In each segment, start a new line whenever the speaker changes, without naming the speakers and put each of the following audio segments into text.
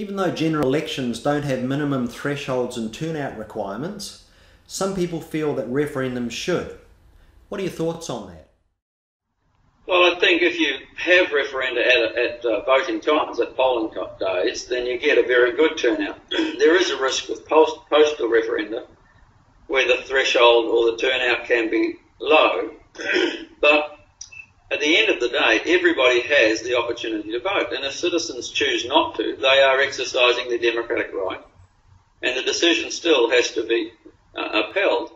Even though general elections don't have minimum thresholds and turnout requirements, some people feel that referendums should. What are your thoughts on that?
Well, I think if you have referenda at voting times, at polling days, then you get a very good turnout. There is a risk with postal referenda where the threshold or the turnout can be low, but at the end of the day, everybody has the opportunity to vote, and if citizens choose not to, they are exercising their democratic right, and the decision still has to be upheld.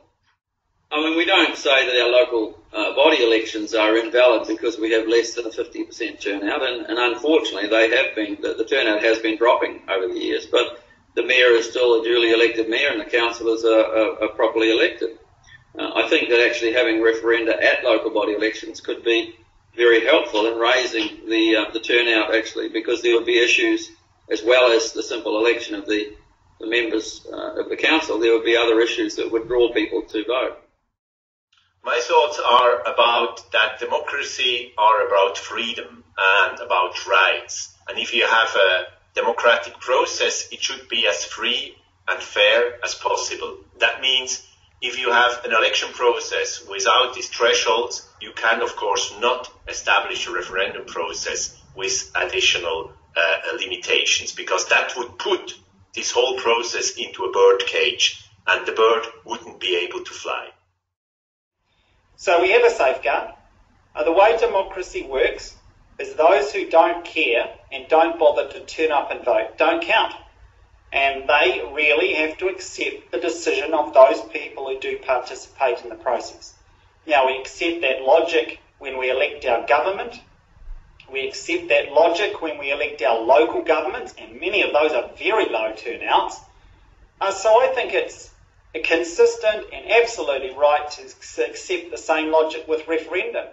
I mean, we don't say that our local body elections are invalid because we have less than a 50% turnout, and unfortunately they have been, the turnout has been dropping over the years, but the mayor is still a duly elected mayor and the councillors are properly elected. I think that actually having referenda at local body elections could be very helpful in raising the turnout actually, because there would be issues as well as the simple election of the members of the council. There would be other issues that would draw people to vote.
My thoughts are about that democracy are about freedom and about rights. And if you have a democratic process, it should be as free and fair as possible. That means if you have an election process without these thresholds, you can, of course, not establish a referendum process with additional limitations, because that would put this whole process into a bird cage and the bird wouldn't be able to fly.
So we have a safeguard. The way democracy works is those who don't care and don't bother to turn up and vote don't count. And they really have to accept the decision of those people who do participate in the process. Now, we accept that logic when we elect our government. We accept that logic when we elect our local governments, and many of those are very low turnouts. So I think it's consistent and absolutely right to accept the same logic with referendum.